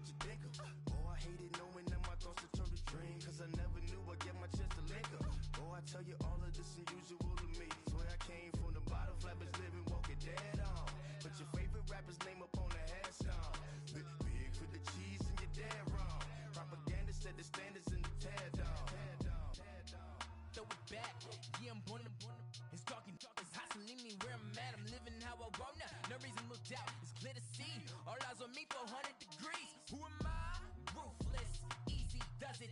what you think of. Oh, I hated knowing that my thoughts would turn to dream, cause I never knew I'd get my chance to link up. Oh, I tell you all of this unusual to me. Swear I came from the bottom, flappers living, walking dead on. Put your favorite rapper's name up on the headstone. Big for the cheese and you're dead wrong. Propaganda set the standards in the tear down. Throw it back, yeah, I'm born to it's talking, it's hustling me where I'm at. I'm living how I want now. No reason look out, it's clear to see. All eyes on me for 100 degrees. Who am I? Ruthless, easy, does it.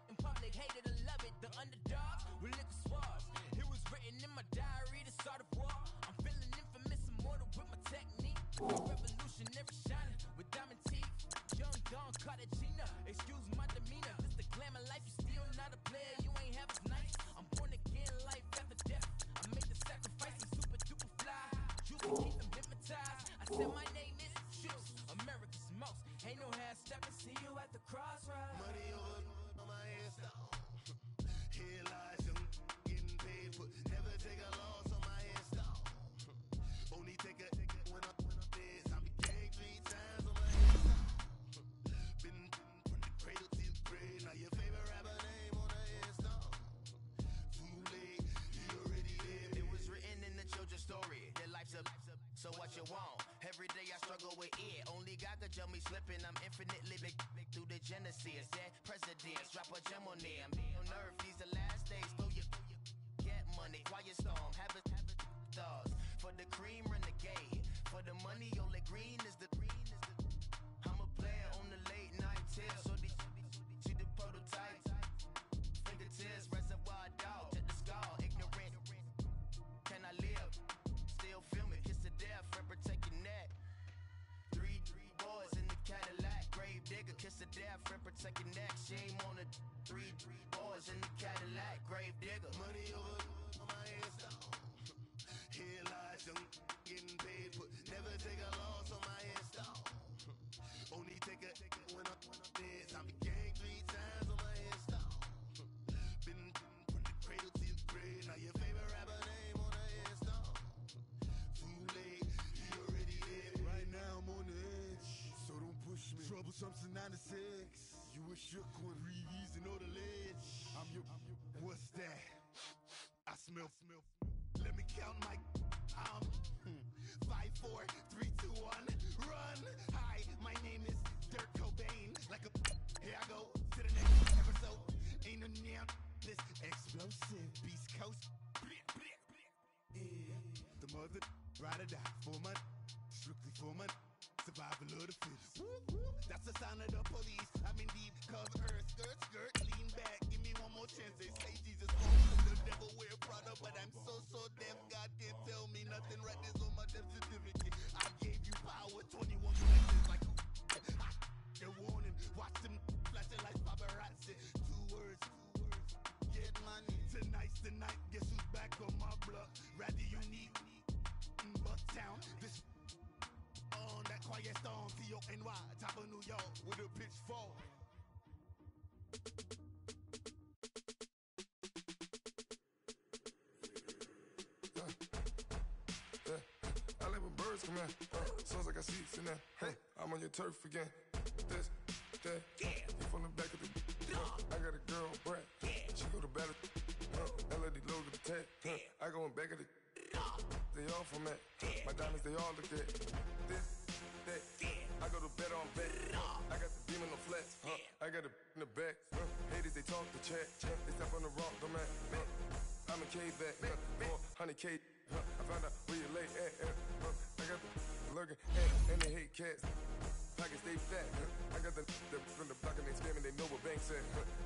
In public, hated or love it. The underdogs with liquor swabs. It was written in my diary to start a war. I'm feeling infamous, immortal with my technique. Revolutionary shining with diamond teeth. Young Don Cartagena, excuse my demeanor. This the glamour life, you still not a player. You ain't half as nice. I'm born again, life after death. I made the sacrifice and super duper fly. You can keep them hypnotized. I said my name is Juice, America's most. Ain't no half stepping. See you at the crossroads. Money over on my headstone. Here lies young, getting paid, but never take a loss on my headstone. Only take a when I'm dead. I became 3 times on my headstone. Been from the cradle to the grave. Now your favorite rapper name on the headstone. Too late, he already lived. It was written in the children's story. Their life's up, so what you want? Every day I struggle with it. Only God could tell me slipping. I'm infinitely big through the genesis. Dead presidents, drop a gem on them. On earth, these the last days. Throw your get money, quiet storm. Have a thoughts. For the cream, renegade. For the money, only green is the. I'm a player on the late night tips. So they see the prototype. Fingertips, reservoir dog. Check the skull, ignorant. Can I live? Still film it, kiss the death, friend, protect your neck. Three boys in the Cadillac, grave digger, kiss the death, friend, protect your neck. Shame on the three boys in the Cadillac, grave digger. Money over on my headstone. Here lies young, getting paid, but never take a loss on my headstone. Only take a when I'm dead. I became 3 times on my headstone. Been from the cradle to the grave. Now your favorite rapper name on the headstone. Too late, he already lived. Right now I'm on the edge, so don't push me. Troublesome to 96. You a shook one, Reeves and all the ledge. I'm your. What's that? I smell. Let me count my. 5, 4, 3, 2, 1, run. Hi, my name is Dirk Cobain. Like a. Here I go to the next episode. Ain't no damn this explosive Beast Coast. Yeah, the mother ride or die for my. Strictly for my. Survival of the fittest. That's the sound of the police. I'm in deep cover, skirt, lean back. Give me one more chance. They say Jesus the devil wear Prada, but I'm so deaf. God can't tell me nothing. Right this on my death certificate. I gave you power, 21 questions like your warning. Watch them flashing like paparazzi. 2 words. Get money. Tonight's the night. Guess who's back on my block? Rather unique. Bucktown. This. On that quiet storm, T-O-N-Y, top of New York, with a pitchfork. I live with birds come in. Sounds like I see seats in there. Hey, I'm on your turf again. This, that, you from the back of the. I got a girl, Brad. She go to battle. LAD low to the tag. I go in back of the. They all from that. My diamonds, they all look at. This, that. I go to bed on bed. I got the demon on flats. I got it in the back. Haters, they talk the chat. They step on the rock, the man. I'm a K-back. 400K. I found out where you lay at. I got the lurking and they hate cats. Pockets stay fat. I got the from the block and they scamming. They know what banks at.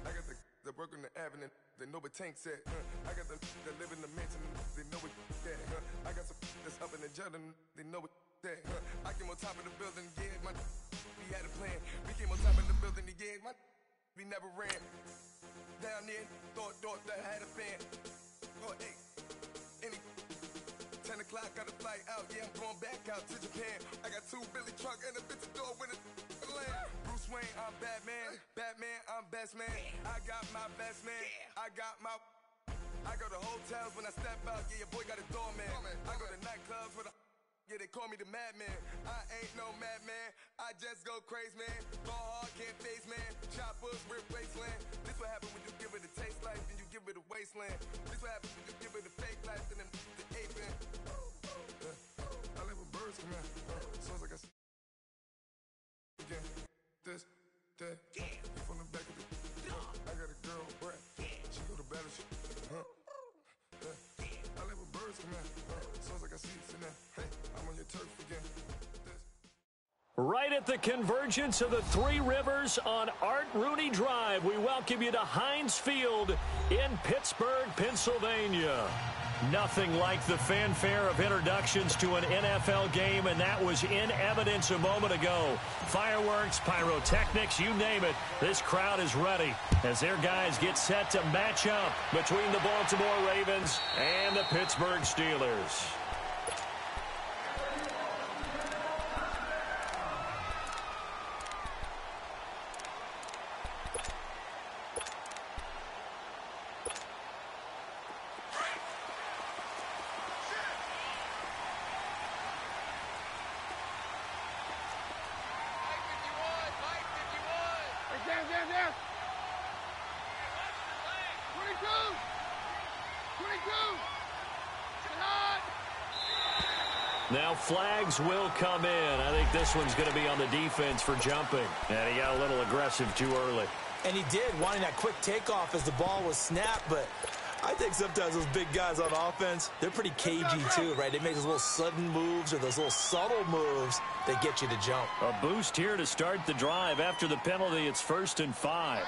I got the work on the avenue. They know what tanks at. I got the that live in the mansion. They know what that. I got some that's up in the Jordan. They know what that. I came on top of the building. Yeah, my we had a plan. We came on top of the building. Yeah, my we never ran. Down there, thought that had a fan. Oh, hey, any 10 o'clock, got a flight out. Yeah, I'm going back out to Japan. I got 2 Billy truck and a bitch door with a land. Bruce Wayne, I'm Batman. Batman, I'm best man. I got my best man. I got my. I go to hotels when I step out. Yeah, your boy got a doorman. I go to nightclubs with a. Yeah, they call me the madman. I ain't no madman. I just go crazy, man. Ball hard, can't face, man. Choppers, rip wasteland. This what happens when you give it a taste life and you give it a wasteland. This what happens when you give it a fake life and then the ape in. I live with birds, come here. So it's like again. This, that. You from the back of the. I got a girl, Brad. She go to Ballerz. I live with birds, come here. So it's like I see it in there. Hey, I'm on your turf again. Right at the convergence of the Three Rivers on Art Rooney Drive, we welcome you to Heinz Field in Pittsburgh, Pennsylvania. Nothing like the fanfare of introductions to an NFL game, and that was in evidence a moment ago. Fireworks, pyrotechnics, you name it. This crowd is ready as their guys get set to match up between the Baltimore Ravens and the Pittsburgh Steelers. Now flags will come in. I think this one's going to be on the defense for jumping. And he got a little aggressive too early. And he did, wanting that quick takeoff as the ball was snapped. But I think sometimes those big guys on offense, they're pretty cagey too, right? They make those little sudden moves or those little subtle moves that get you to jump. A boost here to start the drive. After the penalty, it's 1st and 5.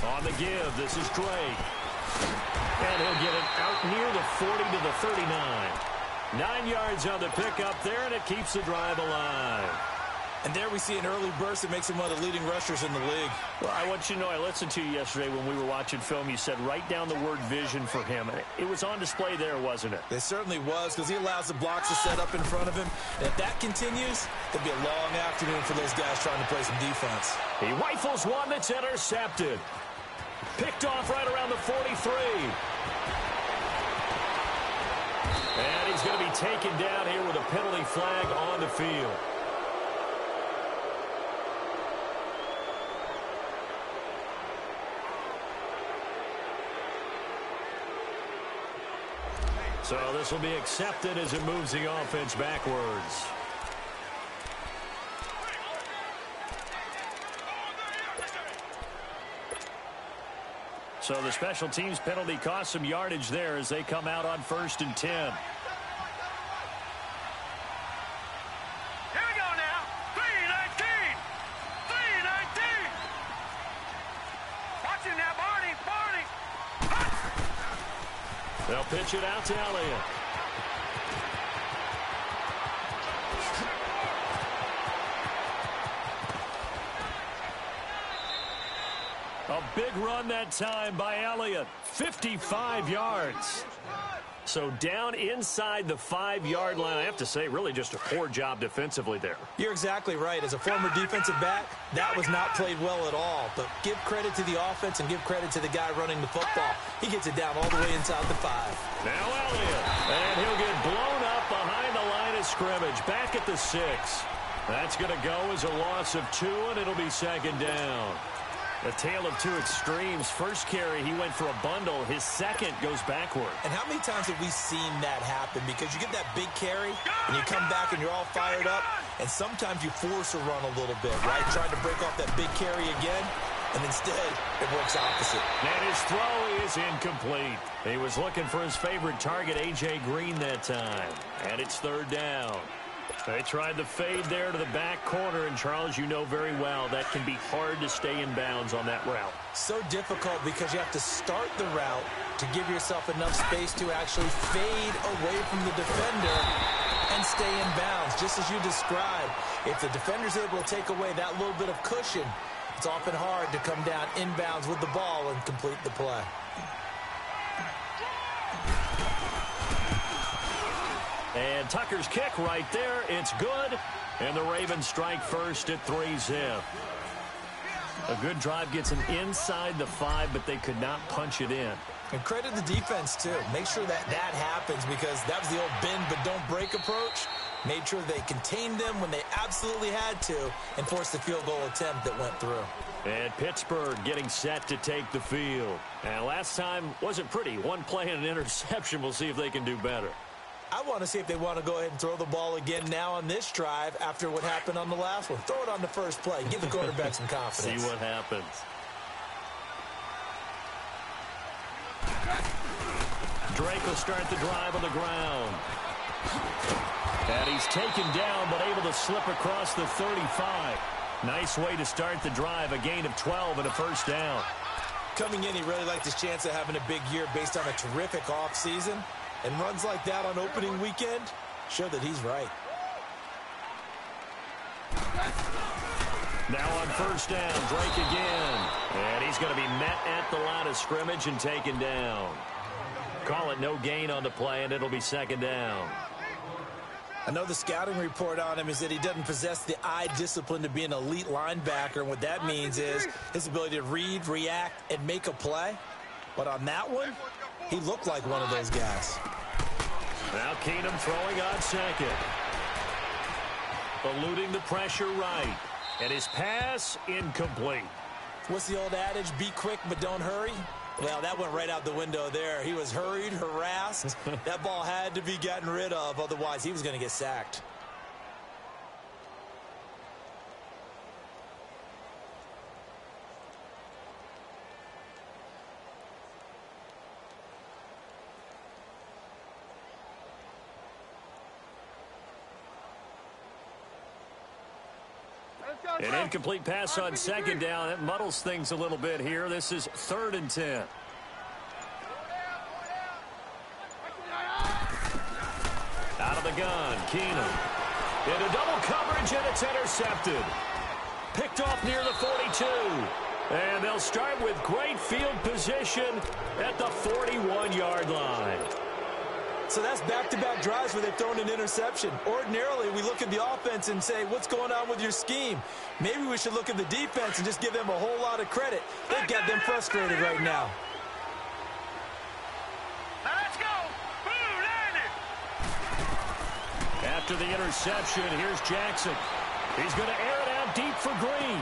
On the give, this is Drake. And he'll get it out near the 40 to the 39. 9 yards on the pickup there, and it keeps the drive alive. And there we see an early burst that makes him one of the leading rushers in the league. Well, I want you to know, I listened to you yesterday when we were watching film. You said write down the word vision for him. And it was on display there, wasn't it? It certainly was, because he allows the blocks to set up in front of him. And if that continues, it'll be a long afternoon for those guys trying to play some defense. He rifles one that's intercepted. Picked off right around the 43. And he's going to be taken down here with a penalty flag on the field. So this will be accepted as it moves the offense backwards. So the special teams penalty cost some yardage there as they come out on 1st and 10. Here we go now. 3-19. 3-19. Watch it now, Barney. They'll pitch it out to Elliott. A big run that time by Elliott. 55 yards. So down inside the 5-yard line. I have to say, really just a poor job defensively there. You're exactly right. As a former defensive back, that was not played well at all. But give credit to the offense and give credit to the guy running the football. He gets it down all the way inside the 5. Now Elliott. And he'll get blown up behind the line of scrimmage. Back at the 6. That's going to go as a loss of 2, and it'll be 2nd down. A tale of two extremes. First carry, he went for a bundle. His second goes backward. And how many times have we seen that happen? Because you get that big carry, and you come back and you're all fired up, and sometimes you force a run a little bit, right? Trying to break off that big carry again, and instead it works opposite. And his throw is incomplete. He was looking for his favorite target, A.J. Green, that time. And it's 3rd down. They tried the fade there to the back corner, and Charles, you know very well that can be hard to stay in bounds on that route. So difficult because you have to start the route to give yourself enough space to actually fade away from the defender and stay in bounds, just as you described. If the defender's able to take away that little bit of cushion, it's often hard to come down inbounds with the ball and complete the play. And Tucker's kick right there. It's good. And the Ravens strike first at 3-zip. A good drive gets him inside the 5, but they could not punch it in. And credit the defense, too. Make sure that happens, because that was the old bend but don't break approach. Made sure they contained them when they absolutely had to and forced the field goal attempt that went through. And Pittsburgh getting set to take the field. And last time wasn't pretty. One play and an interception. We'll see if they can do better. I want to see if they want to go ahead and throw the ball again now on this drive after what happened on the last one. Throw it on the first play. Give the quarterback some confidence. See what happens. Drake will start the drive on the ground. And he's taken down but able to slip across the 35. Nice way to start the drive. A gain of 12 and a first down. Coming in, he really liked his chance of having a big year based on a terrific offseason. And runs like that on opening weekend show that he's right. Now on first down, Drake again. And he's going to be met at the line of scrimmage and taken down. Call it no gain on the play, and it'll be second down. I know the scouting report on him is that he doesn't possess the eye discipline to be an elite linebacker. And what that means is his ability to read, react, and make a play. But on that one, he looked like one of those guys. Now Keenum throwing on second. Eluding the pressure right. And his pass incomplete. What's the old adage? Be quick, but don't hurry. Well, that went right out the window there. He was hurried, harassed. That ball had to be gotten rid of. Otherwise, he was going to get sacked. An incomplete pass on second down. It muddles things a little bit here. This is 3rd and 10. Out of the gun, Keenum. Into double coverage, and it's intercepted. Picked off near the 42. And they'll start with great field position at the 41-yard line. So that's back-to-back drives where they've thrown an interception. Ordinarily, we look at the offense and say, what's going on with your scheme? Maybe we should look at the defense and just give them a whole lot of credit. They've got them frustrated right now. Let's go. After the interception, here's Jackson. He's going to air it out deep for Green.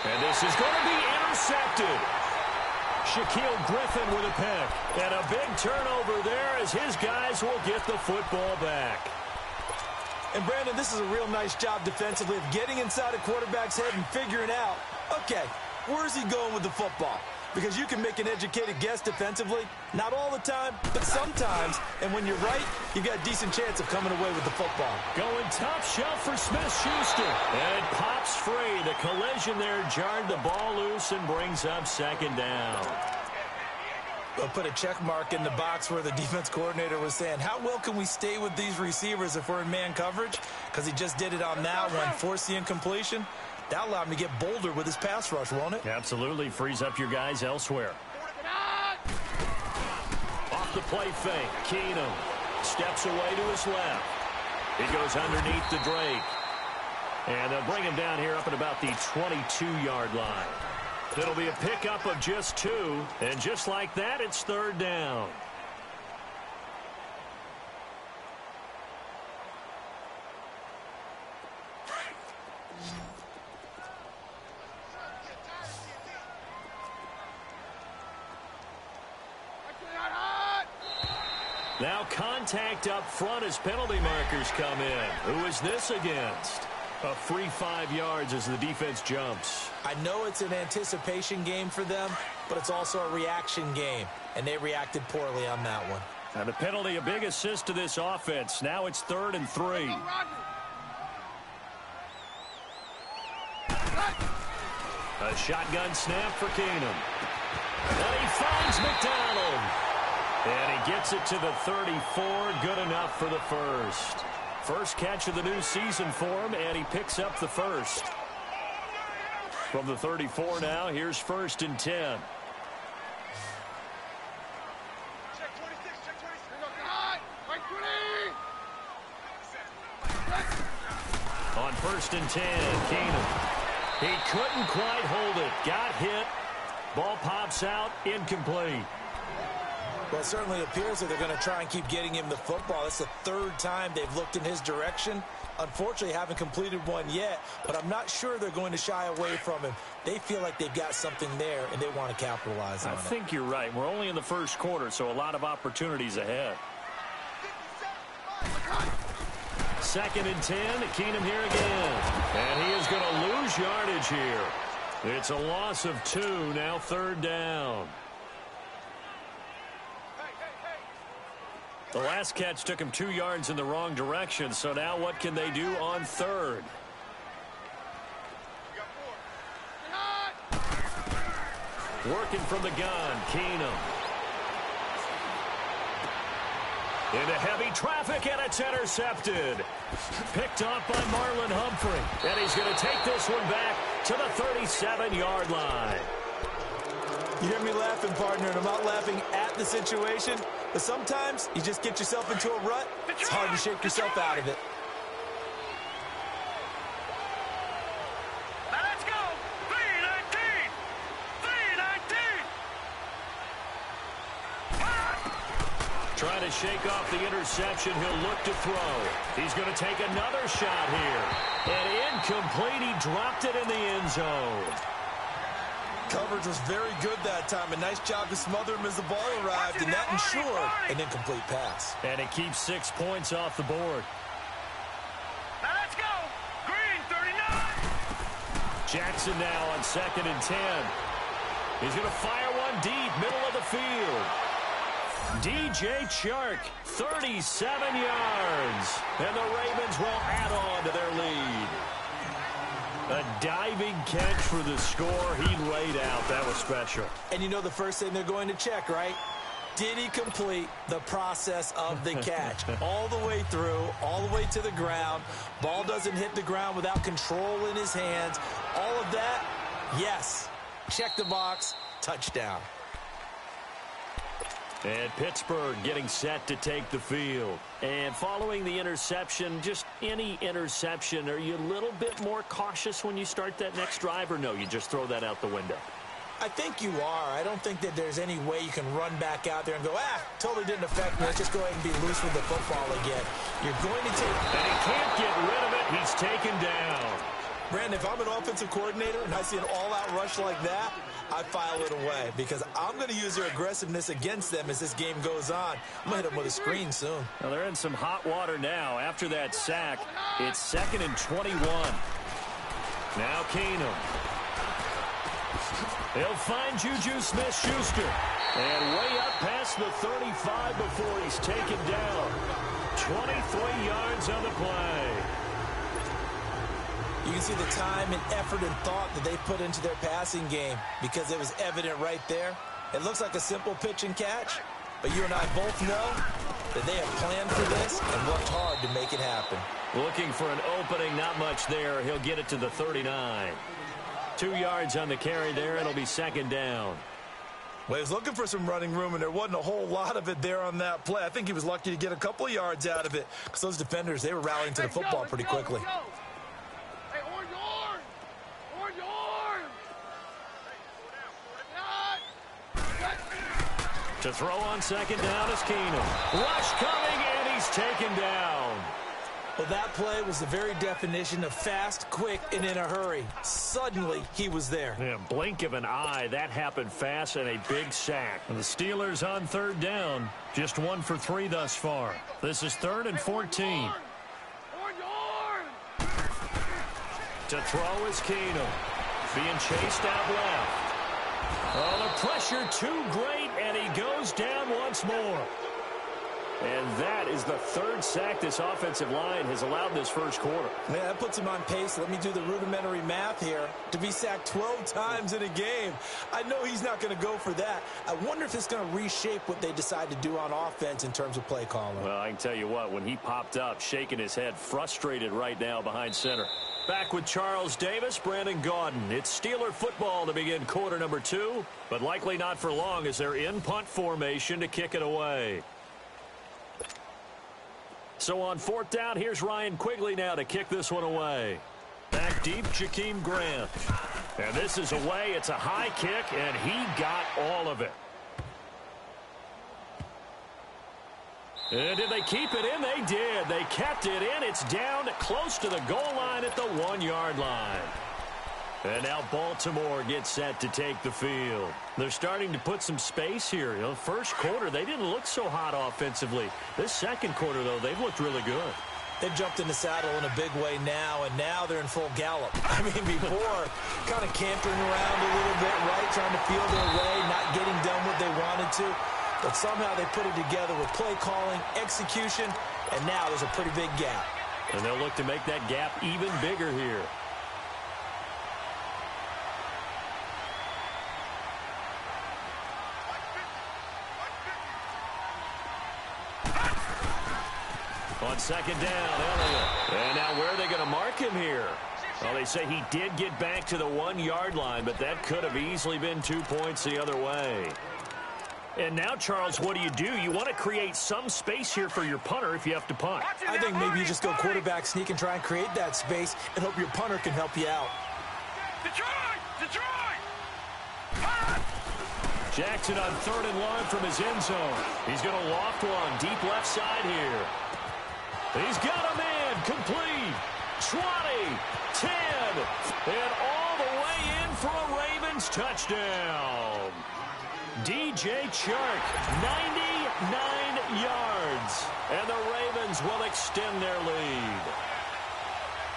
And this is going to be intercepted. Shaquille Griffin with a pick. And a big turnover there as his guys will get the football back. And, Brandon, this is a real nice job defensively of getting inside a quarterback's head and figuring out, okay, where's he going with the football? Because you can make an educated guess defensively. Not all the time, but sometimes. And when you're right, you got a decent chance of coming away with the football. Going top shelf for Smith-Schuster. And it pops free. The collision there jarred the ball loose and brings up second down. We'll put a check mark in the box where the defense coordinator was saying, how well can we stay with these receivers if we're in man coverage? Because he just did it on that one, forced the incompletion. That'll allow him to get bolder with his pass rush, won't it? Absolutely. Frees up your guys elsewhere. Off the play fake. Keenum steps away to his left. He goes underneath to Drake. And they'll bring him down here up at about the 22-yard line. It'll be a pickup of just 2. And just like that, it's 3rd down. Now contact up front as penalty markers come in. Who is this against? A free 5 yards as the defense jumps. I know it's an anticipation game for them, but it's also a reaction game, and they reacted poorly on that one. And the penalty, a big assist to this offense. Now it's 3rd and 3. A shotgun snap for Keenum. And he finds McDonald. And he gets it to the 34. Good enough for the first. First catch of the new season for him, and he picks up the first. From the 34 now, here's 1st and 10. On 1st and 10, Keenum. He couldn't quite hold it. Got hit. Ball pops out. Incomplete. Well, it certainly appears that they're going to try and keep getting him the football. That's the third time they've looked in his direction. Unfortunately, haven't completed one yet, but I'm not sure they're going to shy away from him. They feel like they've got something there, and they want to capitalize on it. I think you're right. We're only in the first quarter, so a lot of opportunities ahead. 2nd and 10. Keenum here again. And he is going to lose yardage here. It's a loss of 2. Now 3rd down. The last catch took him 2 yards in the wrong direction, so now what can they do on 3rd? Working from the gun, Keenum. Into heavy traffic, and it's intercepted. Picked off by Marlon Humphrey. And he's going to take this one back to the 37-yard line. You hear me laughing, partner, and I'm not laughing at the situation, but sometimes you just get yourself into a rut. It's hard to shake yourself out of it. Now let's go. 3-19. 3-19. Trying to shake off the interception. He'll look to throw. He's going to take another shot here. And incomplete. He dropped it in the end zone. Coverage was very good that time. A nice job to smother him as the ball arrived, and that ensured an incomplete pass. And it keeps 6 points off the board. Now let's go. Green, 39. Jackson now on 2nd and 10. He's going to fire one deep, middle of the field. DJ Chark, 37 yards. And the Ravens will add on to their lead. A diving catch for the score. He laid out. That was special. And you know the first thing they're going to check, right? Did he complete the process of the catch? All the way through, all the way to the ground. Ball doesn't hit the ground without control in his hands. All of that, yes. Check the box, touchdown. And Pittsburgh getting set to take the field. And following the interception, just any interception, are you a little bit more cautious when you start that next drive, or no, you just throw that out the window? I think you are. I don't think that there's any way you can run back out there and go, totally didn't affect me. Let's just go ahead and be loose with the football again. You're going to take... And he can't get rid of it. He's taken down. Brandon, if I'm an offensive coordinator and I see an all-out rush like that, I file it away because I'm going to use their aggressiveness against them as this game goes on. I'm going to hit them with a screen soon. Well, they're in some hot water now. After that sack, it's 2nd and 21. Now Keenum. He'll find Juju Smith-Schuster. And way up past the 35 before he's taken down. 23 yards on the play. You can see the time and effort and thought that they put into their passing game because it was evident right there. It looks like a simple pitch and catch, but you and I both know that they have planned for this and worked hard to make it happen. Looking for an opening, not much there. He'll get it to the 39. 2 yards on the carry there. It'll be 2nd down. Well, he was looking for some running room, and there wasn't a whole lot of it there on that play. I think he was lucky to get a couple of yards out of it because those defenders, they were rallying to the football pretty quickly. To throw on 2nd down is Keenum. Rush coming, and he's taken down. Well, that play was the very definition of fast, quick, and in a hurry. Suddenly, he was there. Yeah, blink of an eye. That happened fast and a big sack. And the Steelers on 3rd down. Just 1 for 3 thus far. This is 3rd and 14. To throw is Keenum. Being chased out left. Oh, the pressure too great, and he goes down once more. And that is the 3rd sack this offensive line has allowed this first quarter. Yeah, that puts him on pace. Let me do the rudimentary math here. To be sacked 12 times in a game, I know he's not going to go for that. I wonder if it's going to reshape what they decide to do on offense in terms of play calling. Well, I can tell you what, when he popped up, shaking his head, frustrated right now behind center. Back with Charles Davis, Brandon Gaudin. It's Steeler football to begin quarter number 2, but likely not for long as they're in punt formation to kick it away. So on 4th down, here's Ryan Quigley now to kick this one away. Back deep, Jakeem Grant. And this is away. It's a high kick, and he got all of it. And did they keep it in? They did. They kept it in. It's down close to the goal line at the 1-yard line. And now Baltimore gets set to take the field. They're starting to put some space here. You know, first quarter, they didn't look so hot offensively. This second quarter, though, they've looked really good. They've jumped in the saddle in a big way now, and now they're in full gallop. I mean, before, kind of cantering around a little bit, right, trying to feel their way, not getting done what they wanted to. But somehow they put it together with play calling, execution, and now there's a pretty big gap. And they'll look to make that gap even bigger here. On second down, Elliott. And now where are they going to mark him here? Well, they say he did get back to the 1-yard line, but that could have easily been 2 points the other way. And now, Charles, what do? You want to create some space here for your punter if you have to punt. I think maybe you just go quarterback sneak and try and create that space and hope your punter can help you out. Detroit! Jackson on 3rd and long from his end zone. He's going to loft one deep left side here. He's got a man complete. 20, 10, and all the way in for a Ravens touchdown. DJ Chark, 99 yards, and the Ravens will extend their lead.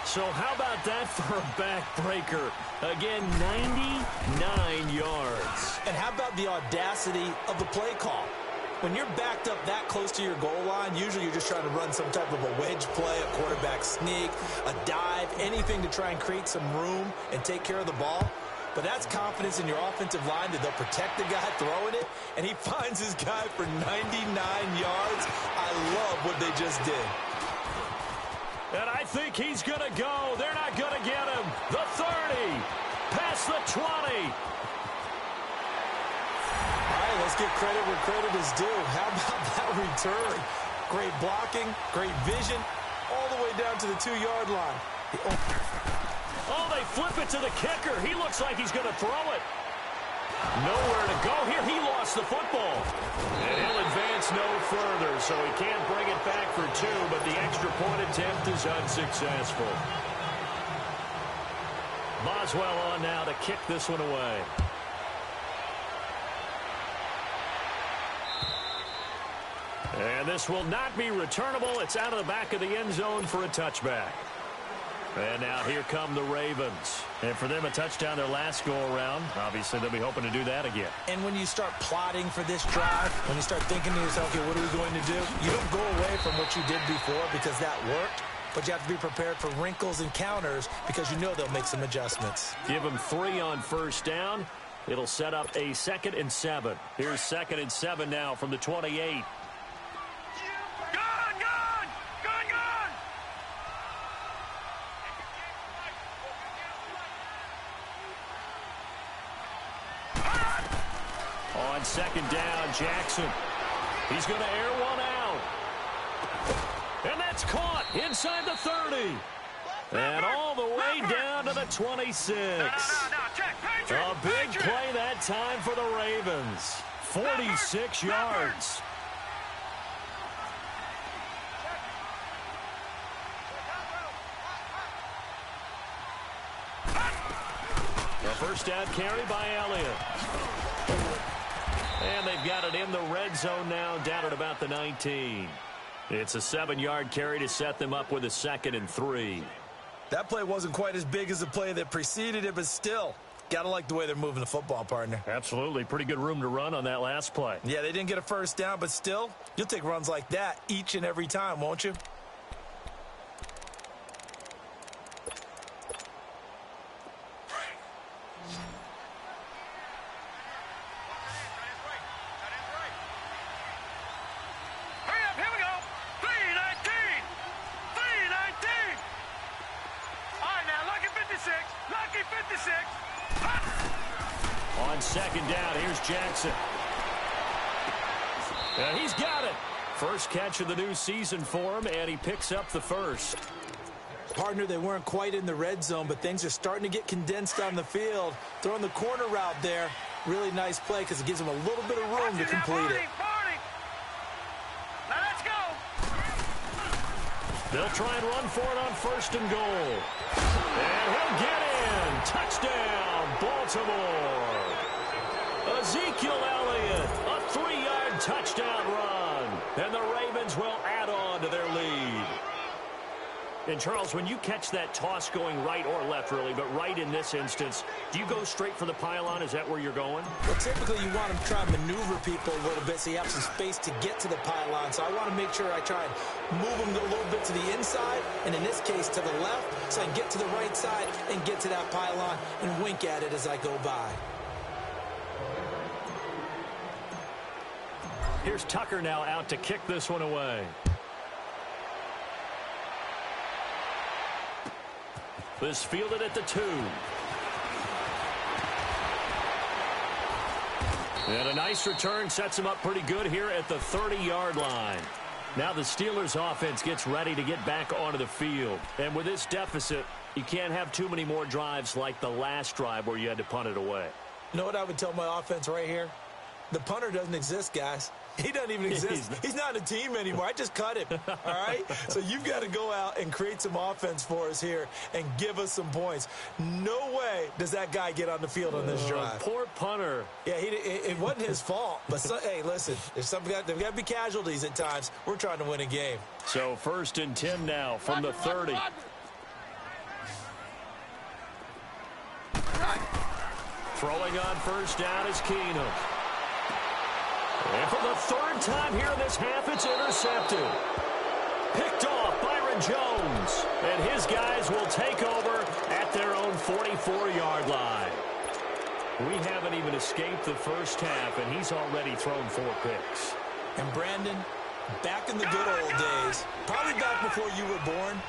So how about that for a backbreaker? Again, 99 yards. And how about the audacity of the play call? When you're backed up that close to your goal line, usually you're just trying to run some type of a wedge play, a quarterback sneak, a dive, anything to try and create some room and take care of the ball. But that's confidence in your offensive line that they'll protect the guy throwing it, and he finds his guy for 99 yards. I love what they just did. And I think he's going to go. They're not going to get him. The 30, past the 20. Let's give credit where credit is due. How about that return? Great blocking, great vision, all the way down to the 2-yard line. Oh, they flip it to the kicker. He looks like he's going to throw it. Nowhere to go here. He lost the football. And he'll advance no further, so he can't bring it back for 2, but the extra point attempt is unsuccessful. Boswell on now to kick this one away. And this will not be returnable. It's out of the back of the end zone for a touchback. And now here come the Ravens. And for them, a touchdown their last go-around. Obviously, they'll be hoping to do that again. And when you start plotting for this drive, when you start thinking to yourself, okay, what are we going to do? You don't go away from what you did before because that worked. But you have to be prepared for wrinkles and counters because you know they'll make some adjustments. Give them 3 on first down. It'll set up a 2nd and 7. Here's 2nd and 7 now from the 28. On second down, Jackson. He's going to air one out. And that's caught inside the 30. And all the way down to the 26. A big play that time for the Ravens. 46 yards. A first down carry by Elliott. And they've got it in the red zone now, down at about the 19. It's a 7-yard carry to set them up with a 2nd and 3. That play wasn't quite as big as the play that preceded it, but still, got to like the way they're moving the football, partner. Absolutely. Pretty good room to run on that last play. Yeah, they didn't get a first down, but still, you'll take runs like that each and every time, won't you? On second down, here's Jackson. And he's got it. First catch of the new season for him, and he picks up the first. Partner, they weren't quite in the red zone, but things are starting to get condensed on the field. Throwing the corner route there. Really nice play because it gives them a little bit of room to complete it. Now let's go. They'll try and run for it on 1st and goal. And he'll get in. Touchdown, Baltimore. Ezekiel Elliott, a 3-yard touchdown run. And the Ravens will add on to their lead. And, Charles, when you catch that toss going right or left, really, but right in this instance, do you go straight for the pylon? Is that where you're going? Well, typically you want to try and maneuver people a little bit so you have some space to get to the pylon. So I want to make sure I try and move them a little bit to the inside, and in this case to the left, so I can get to the right side and get to that pylon and wink at it as I go by. Here's Tucker now out to kick this one away. This fielded at the 2. And a nice return sets him up pretty good here at the 30-yard line. Now the Steelers offense gets ready to get back onto the field. And with this deficit, you can't have too many more drives like the last drive where you had to punt it away. You know what I would tell my offense right here? The punter doesn't exist, guys. He doesn't even exist. He's not a team anymore. I just cut him, all right? So you've got to go out and create some offense for us here and give us some points. No way does that guy get on the field on this drive. Poor punter. Yeah, it wasn't his fault. But, hey, listen, there's got to be casualties at times. We're trying to win a game. So 1st and 10 now from the 30. Throwing on 1st down is Keenum. And for the 3rd time here in this half, it's intercepted. Picked off Byron Jones. And his guys will take over at their own 44-yard line. We haven't even escaped the first half, and he's already thrown 4 picks. And, Brandon, back in the good old days, probably back before you were born,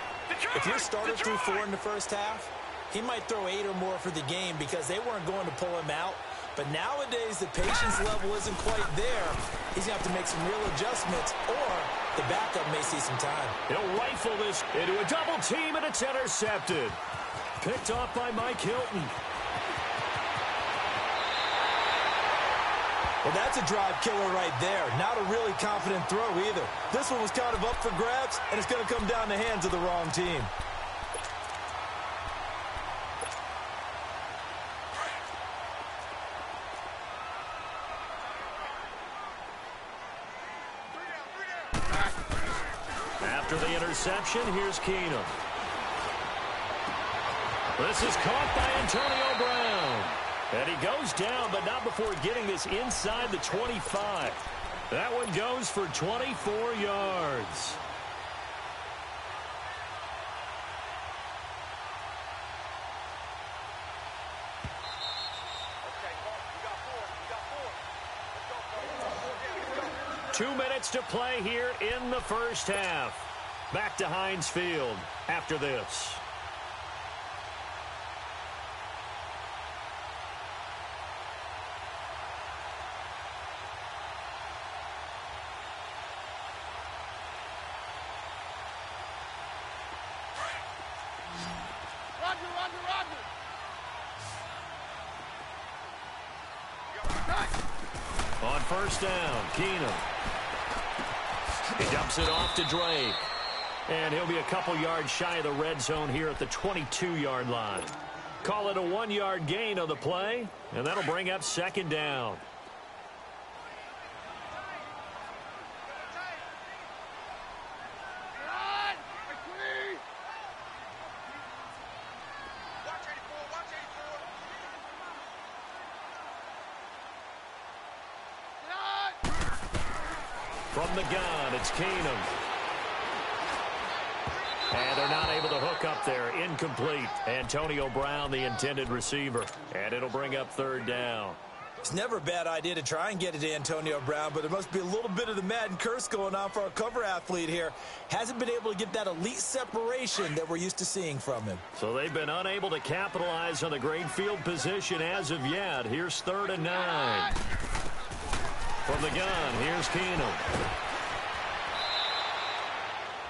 if your starter threw 4 in the first half, he might throw 8 or more for the game because they weren't going to pull him out. But nowadays, the patience level isn't quite there. He's going to have to make some real adjustments, or the backup may see some time. He'll rifle this into a double team, and it's intercepted. Picked off by Mike Hilton. Well, that's a drive killer right there. Not a really confident throw either. This one was kind of up for grabs, and it's going to come down the hands of the wrong team. After the interception, here's Keenum. This is caught by Antonio Brown. And he goes down, but not before getting this inside the 25. That one goes for 24 yards. Okay, 2 minutes to play here in the first half. Back to Heinz Field after this. On 1st down, Keenum. He dumps it off to Drake. And he'll be a couple yards shy of the red zone here at the 22-yard line. Call it a 1-yard gain on the play, and that'll bring up 2nd down. From the gun, it's Keenum. And they're not able to hook up there. Incomplete. Antonio Brown, the intended receiver. And it'll bring up 3rd down. It's never a bad idea to try and get it to Antonio Brown, but there must be a little bit of the Madden curse going on for our cover athlete here. Hasn't been able to get that elite separation that we're used to seeing from him. So they've been unable to capitalize on the great field position as of yet. Here's 3rd and 9. From the gun, here's Keenum.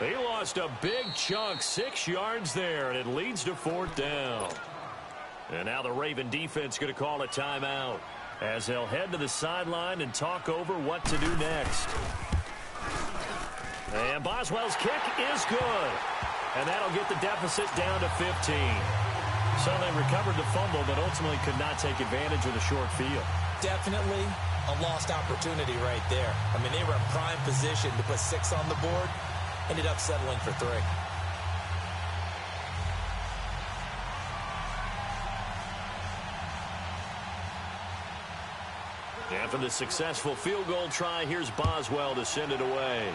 He lost a big chunk, 6 yards there, and it leads to 4th down. And now the Raven defense going to call a timeout as they'll head to the sideline and talk over what to do next. And Boswell's kick is good. And that'll get the deficit down to 15. So they recovered the fumble, but ultimately could not take advantage of the short field. Definitely a lost opportunity right there. I mean, they were in prime position to put 6 on the board. Ended up settling for 3. After the successful field goal try, here's Boswell to send it away.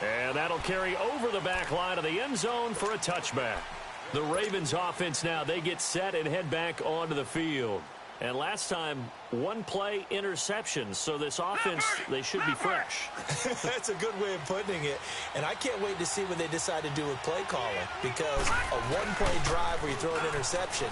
And that'll carry over the back line of the end zone for a touchback. The Ravens offense now, they get set and head back onto the field. And last time, 1-play interception. So this offense, they should be fresh. That's a good way of putting it. And I can't wait to see what they decide to do with play calling. Because a 1-play drive where you throw an interception,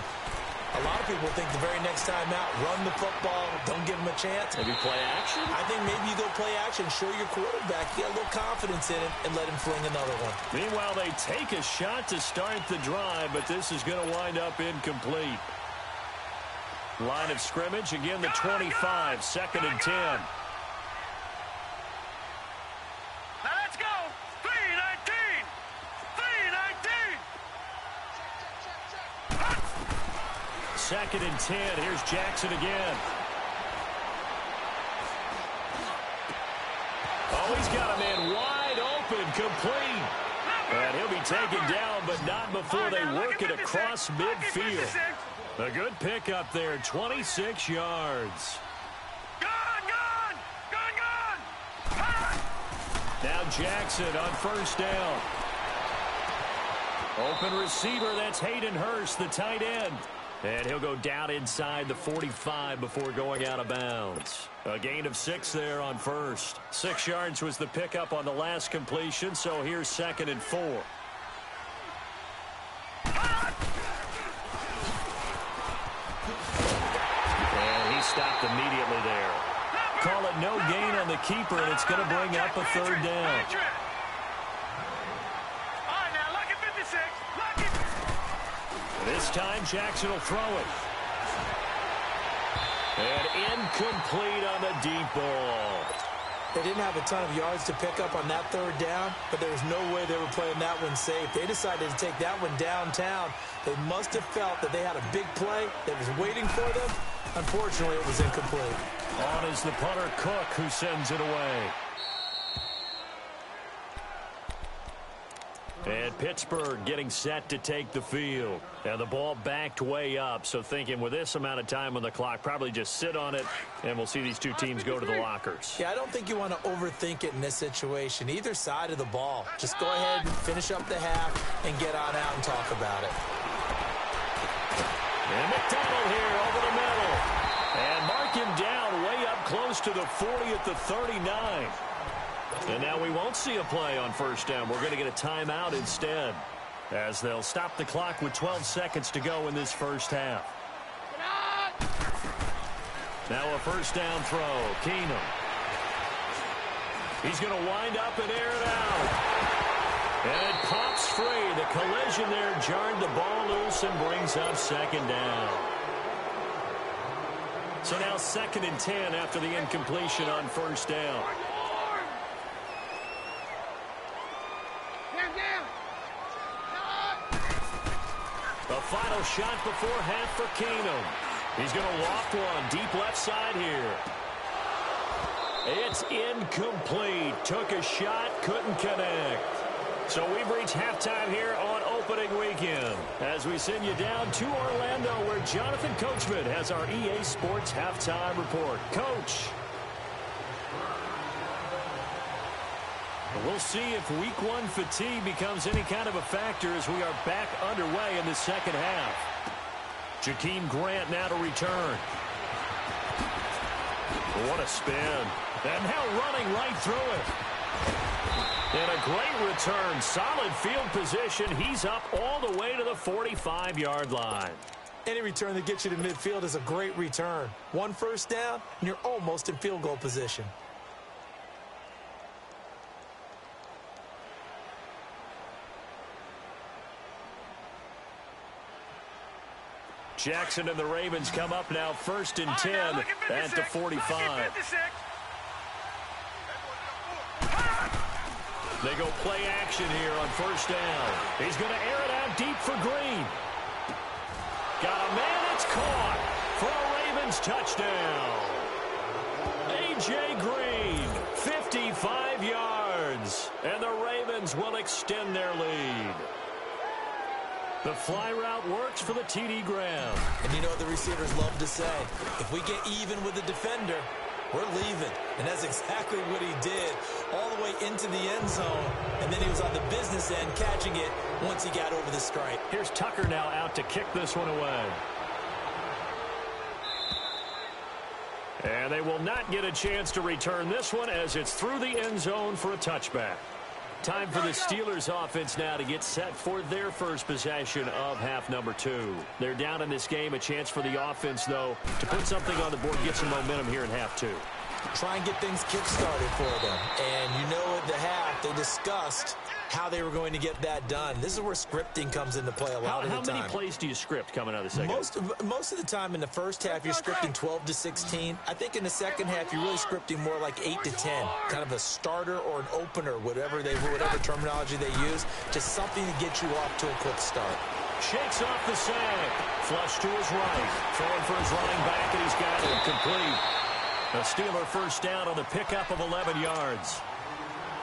a lot of people think the very next time out, run the football, don't give them a chance. Maybe play action? I think maybe you go play action, show your quarterback, get a little confidence in it, and let him fling another one. Meanwhile, they take a shot to start the drive, but this is going to wind up incomplete. Line of scrimmage, again the 25, 2nd and 10. Now let's go. 3-19. 3-19. 2nd and 10. Here's Jackson again. Oh, he's got a man wide open, complete. And he'll be taken down, but not before they work it across midfield. A good pickup there, 26 yards. Gone. Now Jackson on 1st down. Open receiver, that's Hayden Hurst, the tight end. And he'll go down inside the 45 before going out of bounds. A gain of 6 there on 1st. 6 yards was the pickup on the last completion, so here's 2nd and 4. And he stopped immediately there. Call it no gain on the keeper, and it's going to bring up a 3rd down. This time, Jackson will throw it. And incomplete on the deep ball. They didn't have a ton of yards to pick up on that 3rd down, but there was no way they were playing that one safe. They decided to take that one downtown. They must have felt that they had a big play that was waiting for them. Unfortunately, it was incomplete. On is the punter, Cook, who sends it away. And Pittsburgh getting set to take the field. And the ball backed way up, so thinking with this amount of time on the clock, probably just sit on it, and we'll see these two teams go to the lockers. Yeah, I don't think you want to overthink it in this situation. Either side of the ball. Just go ahead and finish up the half and get on out and talk about it. And McDonald here over the middle. And mark him down way up close to the 40 at the 39. And now we won't see a play on 1st down. We're going to get a timeout instead, as they'll stop the clock with 12 seconds to go in this 1st half. Now a 1st down throw. Keenum. He's going to wind up and air it out. And it pops free. The collision there jarred the ball loose and brings up 2nd down. So now 2nd and 10 after the incompletion on 1st down. The final shot before half for Keenum. He's going to loft one deep left side here. It's incomplete. Took a shot, couldn't connect. So we've reached halftime here on opening weekend as we send you down to Orlando, where Jonathan Coachman has our EA Sports halftime report. Coach. We'll see if week 1 fatigue becomes any kind of a factor as we are back underway in the 2nd half. Jakeem Grant now to return. What a spin. And now running right through it. And a great return. Solid field position. He's up all the way to the 45-yard line. Any return that gets you to midfield is a great return. 1 1st down, and you're almost in field goal position. Jackson and the Ravens come up now 1st and 10 at the 45. They go play action here on first down. He's going to air it out deep for Green. Got a man. It's caught for a Ravens touchdown. A.J. Green, 55 yards. And the Ravens will extend their lead. The fly route works for the TD Graham. And you know what the receivers love to say? If we get even with the defender, we're leaving. And that's exactly what he did all the way into the end zone. And then he was on the business end catching it once he got over the stripe. Here's Tucker now out to kick this one away. And they will not get a chance to return this one as it's through the end zone for a touchback. Time for the Steelers offense now to get set for their first possession of half number 2. They're down in this game. A chance for the offense, though, to put something on the board, get some momentum here in half 2. Try and get things kick-started for them. And you know at the half, they discussed how they were going to get that done. This is where scripting comes into play a lot of the time. How many plays do you script coming out of the second? Most of the time in the first half, you're scripting 12 to 16. I think in the second half, you're really scripting more like 8 to 10. Kind of a starter or an opener, whatever terminology they use. Just something to get you off to a quick start. Shakes off the sack. Flush to his right. Throwing for his running back, and he's got it complete. A Steeler first down on the pickup of 11 yards.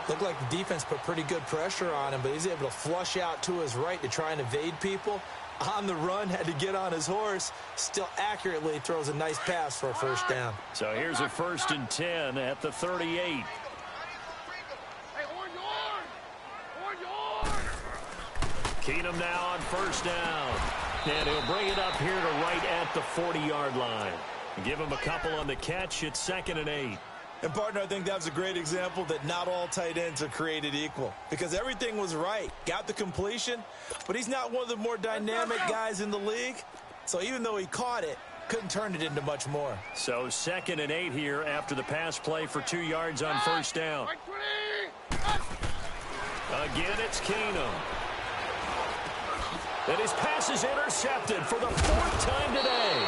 Looked like the defense put pretty good pressure on him, but he's able to flush out to his right to try and evade people. On the run, had to get on his horse. Still accurately throws a nice pass for a first down. So here's a 1st and 10 at the 38. Keenum now on first down. And he'll bring it up here to right at the 40-yard line. Give him a couple on the catch. It's 2nd and 8. And, partner, I think that was a great example that not all tight ends are created equal. Because everything was right. Got the completion, but he's not one of the more dynamic guys in the league. So even though he caught it, couldn't turn it into much more. So 2nd and 8 here after the pass play for 2 yards on first down. Again, it's Keenum. And his pass is intercepted for the 4th time today.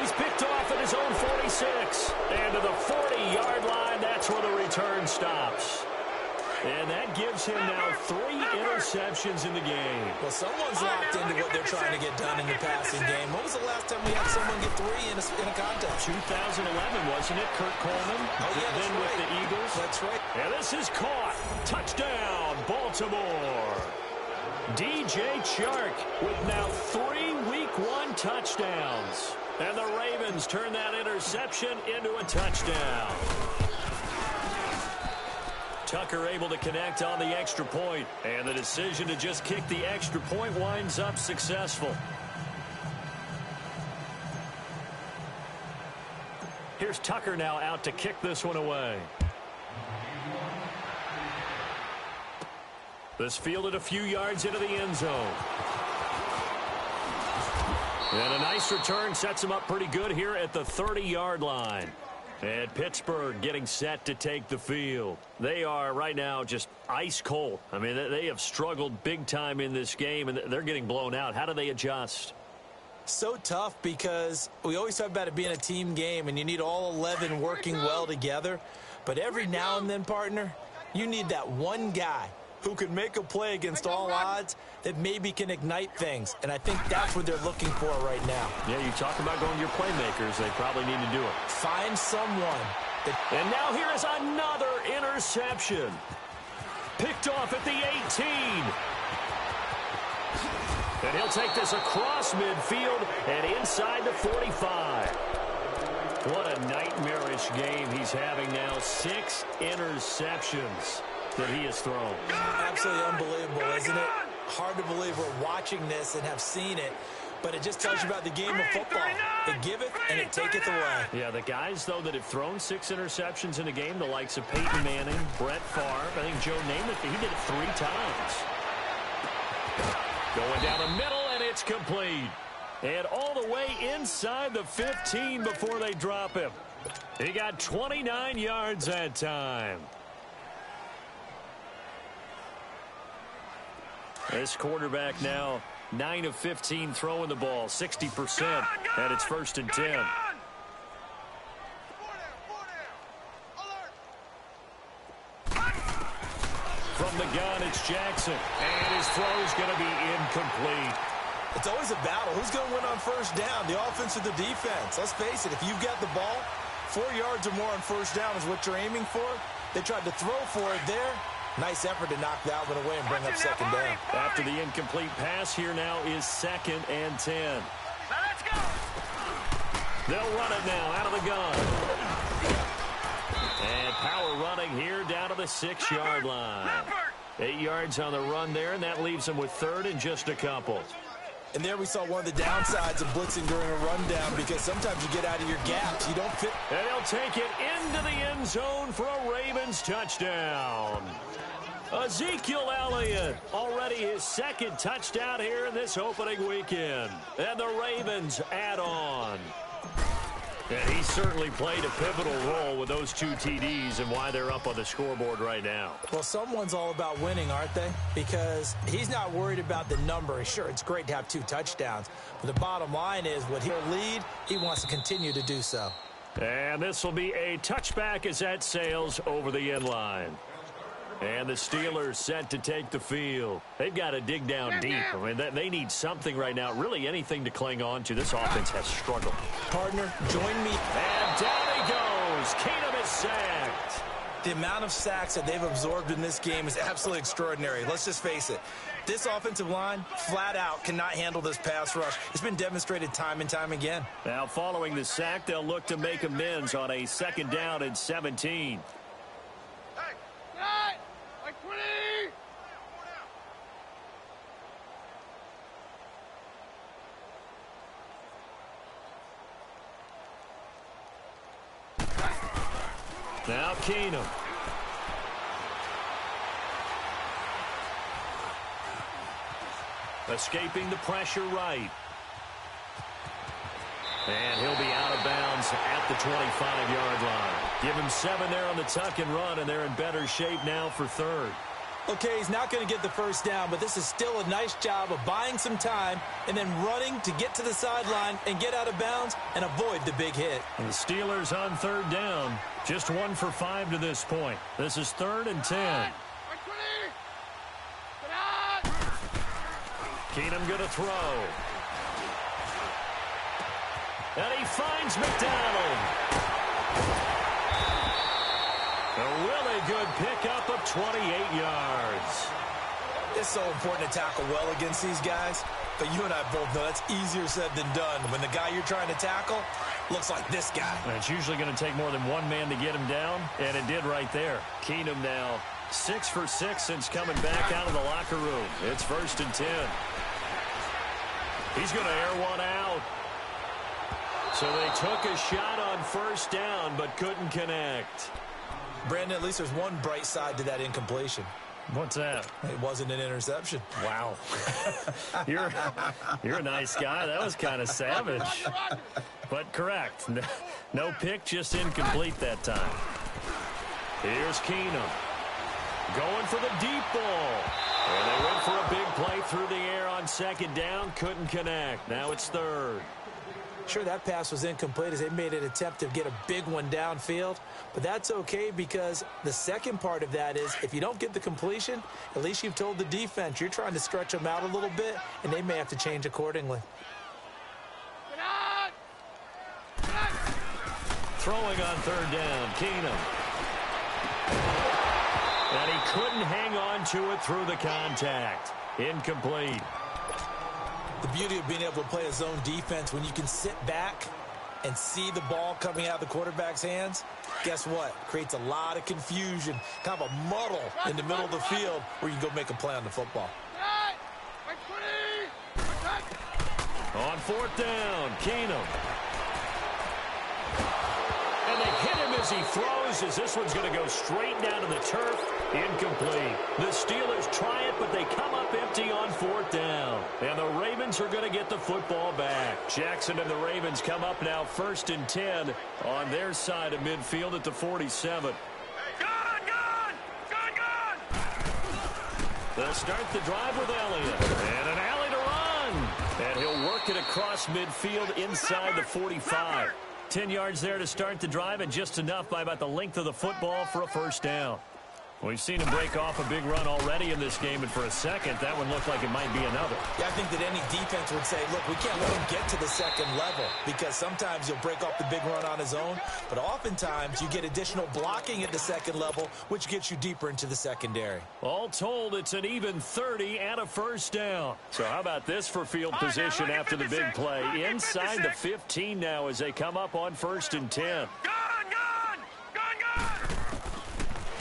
He's picked off at his own 46. And to the 40-yard line, that's where the return stops. And that gives him now 3 interceptions in the game. Well, someone's locked into what they're trying to get done in the passing game. When was the last time we had someone get 3 in a contest? 2011, wasn't it? Kurt Coleman. Oh, yeah, then right. with the Eagles. That's right. And this is caught. Touchdown, Baltimore. DJ Chark with now 3 Week 1 touchdowns. And the Ravens turn that interception into a touchdown. Tucker able to connect on the extra point. And the decision to just kick the extra point winds up successful. Here's Tucker now out to kick this one away. This fielded a few yards into the end zone. And a nice return sets him up pretty good here at the 30-yard line. And Pittsburgh getting set to take the field. They are right now just ice cold. I mean, they have struggled big time in this game, and they're getting blown out. How do they adjust? So tough because we always talk about it being a team game, and you need all 11 working well together. But every now and then, partner, you need that one guy who can make a play against all odds that maybe can ignite things. And I think that's what they're looking for right now. Yeah, you talk about going to your playmakers. They probably need to do it. Find someone. And now here is another interception. Picked off at the 18. And he'll take this across midfield and inside the 45. What a nightmarish game he's having now. 6 interceptions that he has thrown. Absolutely unbelievable, isn't it? Hard to believe we're watching this and have seen it, but it just tells you about the game of football. It giveth and it taketh away. Yeah, the guys, though, that have thrown 6 interceptions in a game, the likes of Peyton Manning, Brett Favre, I think Joe Namath, he did it 3 times. Going down the middle, and it's complete. And all the way inside the 15 before they drop him. He got 29 yards that time. This quarterback now 9 of 15 throwing the ball, 60%, and it's 1st and 10. It's Jackson, and his throw's going to be incomplete. It's always a battle. Who's going to win on first down, the offense or the defense? Let's face it, if you've got the ball, 4 yards or more on first down is what you're aiming for. They tried to throw for it there. Nice effort to knock that one away and bring up second down. After the incomplete pass, here now is 2nd and 10. Now let's go. They'll run it now out of the gun. And power running here down to the 6-yard line. 8 yards on the run there, and that leaves them with 3rd and just a couple. And there we saw one of the downsides of blitzing during a rundown, because sometimes you get out of your gaps. You don't fit. And he'll take it into the end zone for a Ravens touchdown. Ezekiel Elliott, already his 2nd touchdown here in this opening weekend. And the Ravens add on. And he certainly played a pivotal role with those 2 TDs and why they're up on the scoreboard right now. Well, someone's all about winning, aren't they? Because he's not worried about the number. Sure, it's great to have 2 touchdowns. But the bottom line is, what he'll lead, he wants to continue to do so. And this will be a touchback as that sails over the end line. And the Steelers set to take the field. They've got to dig down deep. I mean, they need something right now, really anything to cling on to. This offense has struggled. Partner, join me. And down he goes. Keenum is sacked. The amount of sacks that they've absorbed in this game is absolutely extraordinary. Let's just face it. This offensive line, flat out, cannot handle this pass rush. It's been demonstrated time and time again. Now, following the sack, they'll look to make amends on a 2nd down and 17. Now Keenum. Escaping the pressure right. And he'll be out of bounds at the 25-yard line. Give him 7 there on the tuck and run, and they're in better shape now for 3rd. Okay, he's not going to get the first down, but this is still a nice job of buying some time and then running to get to the sideline and get out of bounds and avoid the big hit. And the Steelers on 3rd down. Just 1 for 5 to this point. This is 3rd and 10. Keenum going to throw. And he finds McDonald. A really good pickup of 28 yards. It's so important to tackle well against these guys, but you and I both know that's easier said than done when the guy you're trying to tackle looks like this guy. And it's usually going to take more than one man to get him down, and it did right there. Keenum now 6 for 6 since coming back out of the locker room. It's 1st and 10. He's going to air one out. So they took a shot on first down, but couldn't connect. Brandon, at least there's one bright side to that incompletion. What's that? It wasn't an interception. Wow. You're a nice guy. That was kind of savage. But correct. No pick, just incomplete that time. Here's Keenum. Going for the deep ball. And they went for a big play through the air on 2nd down. Couldn't connect. Now it's 3rd. Sure, that pass was incomplete as they made an attempt to get a big one downfield. But that's okay, because the second part of that is if you don't get the completion, at least you've told the defense you're trying to stretch them out a little bit, and they may have to change accordingly. Throwing on 3rd down, Keenum. And he couldn't hang on to it through the contact. Incomplete. The beauty of being able to play a zone defense when you can sit back and see the ball coming out of the quarterback's hands, guess what? Creates a lot of confusion, kind of a muddle in the middle of the field where you can go make a play on the football. On 4th down, Keenum. And they hit him as he throws, as this one's going to go straight down to the turf. Incomplete. The Steelers try it, but they come up empty on 4th down. And the Ravens are going to get the football back. Jackson and the Ravens come up now 1st and 10 on their side of midfield at the 47. They'll start the drive with Elliott. And an alley to run. And he'll work it across midfield inside the 45. 10 yards there to start the drive, and just enough by about the length of the football for a first down. We've seen him break off a big run already in this game, and for a second, that one looked like it might be another. Yeah, I think that any defense would say, look, we can't let him get to the second level because sometimes he'll break off the big run on his own, but oftentimes you get additional blocking at the second level, which gets you deeper into the secondary. All told, it's an even 30 and a first down. So how about this for field position after the big play? Inside the 15 now as they come up on 1st and 10.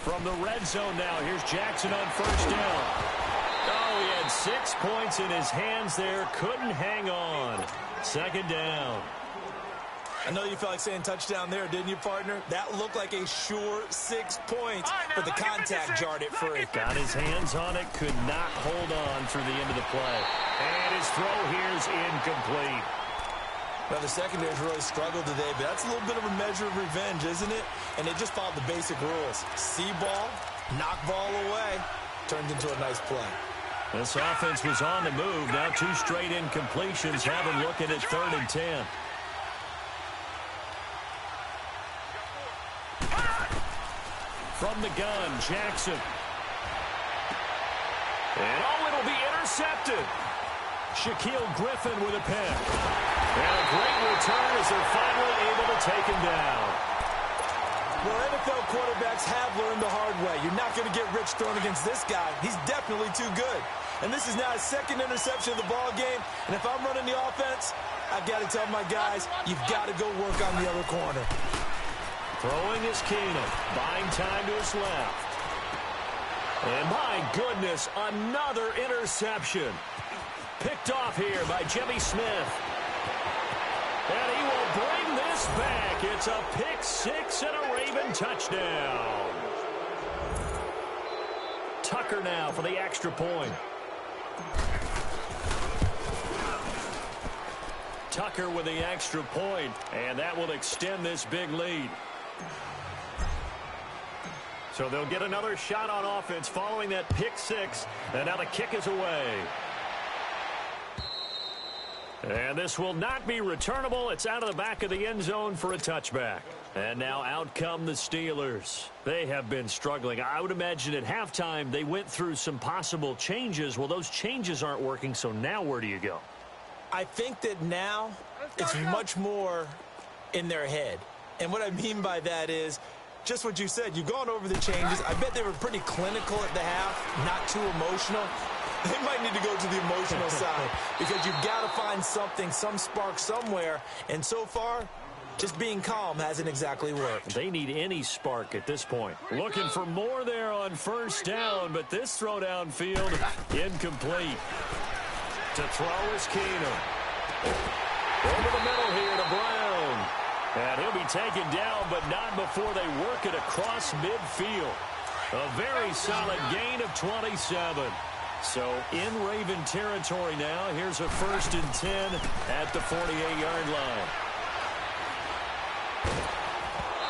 From the red zone now, here's Jackson on 1st down. Oh, he had 6 points in his hands there. Couldn't hang on. 2nd down. I know you felt like saying touchdown there, didn't you, partner? That looked like a sure 6 points, but the contact jarred it free. Got his hands on it, could not hold on through the end of the play. And his throw here is incomplete. Well, the secondary's really struggled today, but that's a little bit of a measure of revenge, isn't it? And they just followed the basic rules. See ball, knock ball away, turned into a nice play. This offense was on the move. Now 2 straight incompletions have him looking at 3rd and 10. From the gun, Jackson. And it'll be intercepted. Shaquille Griffin with a pick. And a great return as they're finally able to take him down. Well, NFL quarterbacks have learned the hard way. You're not going to get rich throwing against this guy. He's definitely too good. And this is now his 2nd interception of the ball game. And if I'm running the offense, I've got to tell my guys, you've got to go work on the other corner. Throwing is Keenum. Buying time to his left. And my goodness, another interception. Picked off here by Jimmy Smith. And he will bring this back. It's a pick 6 and a Raven touchdown. Tucker now for the extra point. Tucker with the extra point, and that will extend this big lead. So they'll get another shot on offense following that pick 6, and now the kick is away. And this will not be returnable. It's out of the back of the end zone for a touchback. And now out come the Steelers. They have been struggling. I would imagine at halftime they went through some possible changes. Well, those changes aren't working, so now where do you go? I think that now it's much more in their head. And what I mean by that is just what you said. You've gone over the changes. I bet they were pretty clinical at the half, not too emotional. They might need to go to the emotional side because you've got to find something, some spark somewhere. And so far, just being calm hasn't exactly worked. They need any spark at this point. Looking for more there on 1st down, but this throw downfield, incomplete. To throw is Keenum. Over the middle here to Brown. And he'll be taken down, but not before they work it across midfield. A very solid gain of 27. So in Raven territory now. Here's a 1st and 10 at the 48-yard line.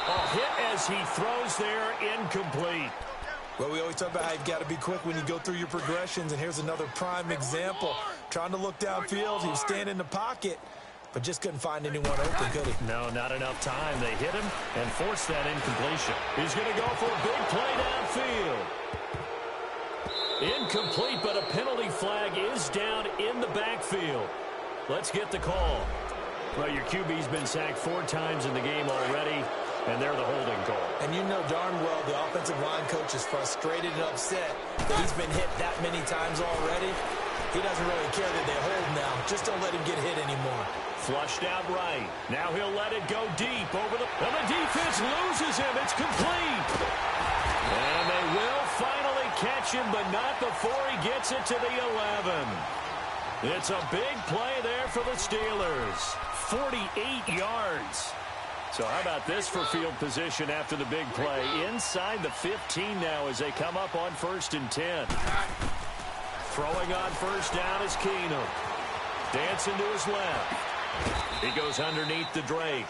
A hit as he throws there, incomplete. Well, we always talk about how you've got to be quick when you go through your progressions, and here's another prime example. Trying to look downfield, he was standing in the pocket, but just couldn't find anyone open, could he? No, not enough time. They hit him and forced that incompletion. He's going to go for a big play downfield. Incomplete, but a penalty flag is down in the backfield. Let's get the call. Well, your QB's been sacked 4 times in the game already, and they're the holding call. And you know darn well the offensive line coach is frustrated and upset that he's been hit that many times already. He doesn't really care that they hold now. Just don't let him get hit anymore. Flushed out right. Now he'll let it go deep over the... And the defense loses him. It's complete. And they will finally catch him, but not before he gets it to the 11. It's a big play there for the Steelers. 48 yards. So how about this for field position after the big play? Inside the 15 now as they come up on 1st and 10. Throwing on 1st down is Keenum. Dancing to his left. He goes underneath the Drake.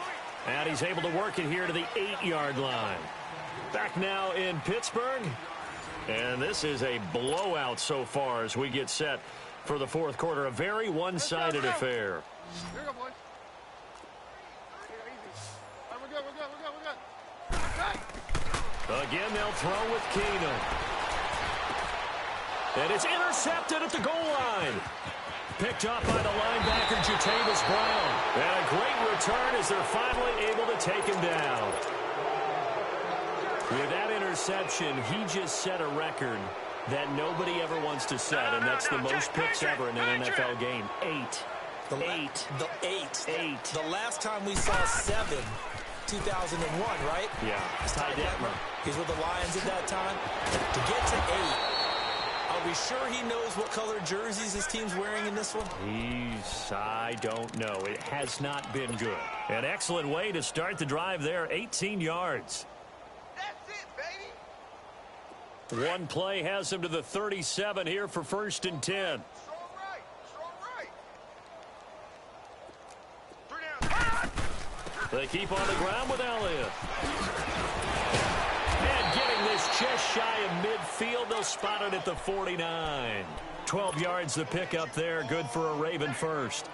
And he's able to work it here to the 8-yard line. Back now in Pittsburgh. And this is a blowout so far as we get set for the 4th quarter. A very one-sided affair. Here we go, boys. Easy. All right, we're good. Okay. Again, they'll throw with Keenum. And it's intercepted at the goal line. Picked up by the linebacker, Jatavis Brown. And a great return as they're finally able to take him down. With that interception, he just set a record that nobody ever wants to set, and that's the most picks ever in an NFL game. 8. The last time we saw 7, 2001, right? Yeah. Ty Detmer. He's with the Lions at that time. To get to 8, are we sure he knows what color jerseys his team's wearing in this one? I don't know. It has not been good. An excellent way to start the drive there, 18 yards. One play has him to the 37 here for 1st and 10. They keep on the ground with Elliott. And getting this just shy of midfield, they'll spot it at the 49. 12 yards the pickup there, good for a Raven first.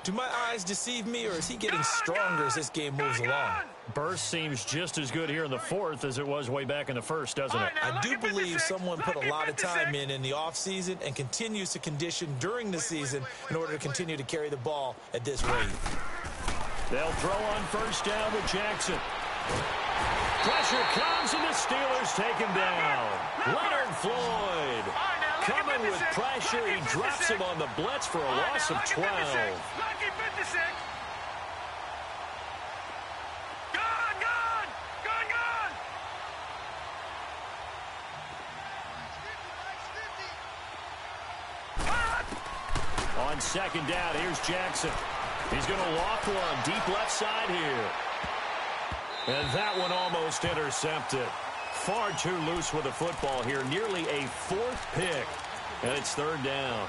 Do my eyes deceive me, or is he getting stronger as this game moves along? Burst seems just as good here in the 4th as it was way back in the 1st, doesn't it? I do believe someone put a lot of time in the offseason and continues to condition during the season in order to continue to carry the ball at this rate. They'll throw on 1st down with Jackson. Pressure comes, and the Steelers take him down. Leonard Floyd coming with pressure. He drops him on the blitz for a loss of 12. On 2nd down, here's Jackson. He's going to walk one deep left side here. And that one almost intercepted. Far too loose with the football here. Nearly a 4th pick. And it's 3rd down.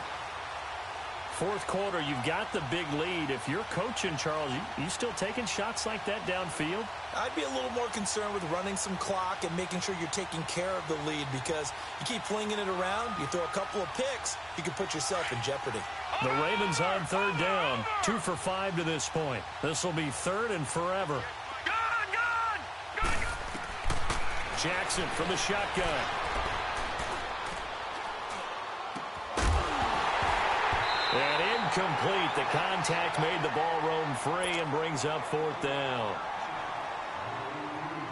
4th quarter, you've got the big lead. If you're coaching, Charles, you still taking shots like that downfield? I'd be a little more concerned with running some clock and making sure you're taking care of the lead, because you keep flinging it around, you throw a couple of picks, you can put yourself in jeopardy. The Ravens on 3rd down, 2 for 5 to this point. This will be 3rd and forever. Jackson from the shotgun. And incomplete. The contact made the ball roam free and brings up 4th down.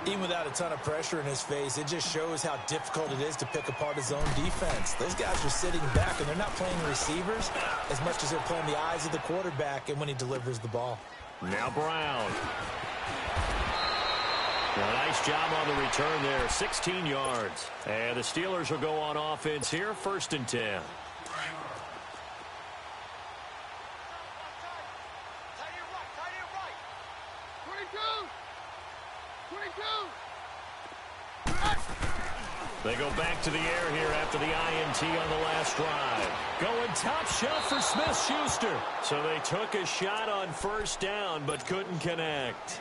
Even without a ton of pressure in his face, it just shows how difficult it is to pick apart his own defense. Those guys are sitting back, and they're not playing receivers as much as they're playing the eyes of the quarterback and when he delivers the ball. Now Brown. A nice job on the return there, 16 yards. And the Steelers will go on offense here, 1st and 10. They go back to the air here after the INT on the last drive. Going top shelf for Smith-Schuster. So they took a shot on 1st down but couldn't connect.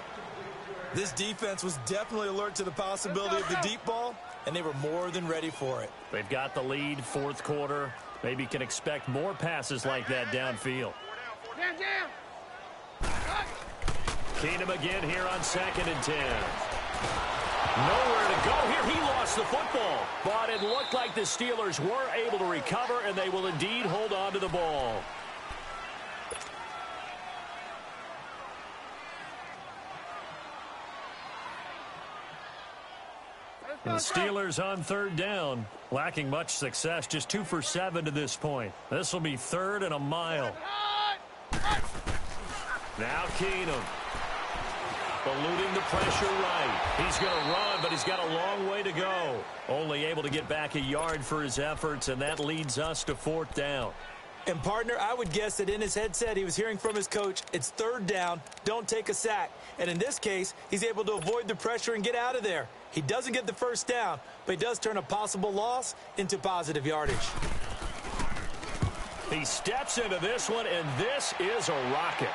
This defense was definitely alert to the possibility of the deep ball, and they were more than ready for it. They've got the lead, 4th quarter. Maybe can expect more passes like that downfield. Keenum again here on 2nd and 10. Nowhere to go here. He lost the football. But it looked like the Steelers were able to recover, and they will indeed hold on to the ball. The Steelers on 3rd down, lacking much success, just 2 for 7 to this point. This will be 3rd and a mile. Now Keenum. Eluding the pressure right. He's going to run, but he's got a long way to go. Only able to get back a yard for his efforts, and that leads us to 4th down. And, partner, I would guess that in his headset he was hearing from his coach, it's 3rd down, don't take a sack. And in this case, he's able to avoid the pressure and get out of there. He doesn't get the 1st down, but he does turn a possible loss into positive yardage. He steps into this one, and this is a rocket.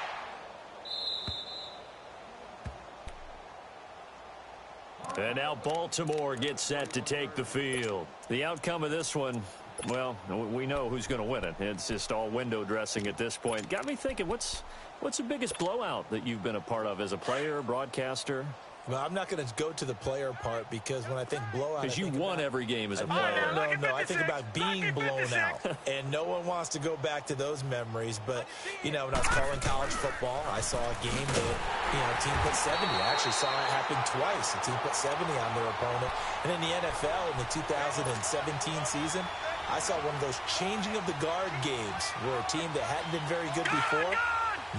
And now Baltimore gets set to take the field. The outcome of this one, well, we know who's going to win it. It's just all window dressing at this point. Got me thinking, what's the biggest blowout that you've been a part of as a player, broadcaster? Well, I'm not going to go to the player part because when I think blowout, because you won every game as a player. No. I think about being blown out, and no one wants to go back to those memories. But, when I was calling college football, I saw a game that, a team put 70. I actually saw it happen twice. A team put 70 on their opponent. And in the NFL, in the 2017 season, I saw one of those changing of the guard games where a team that hadn't been very good before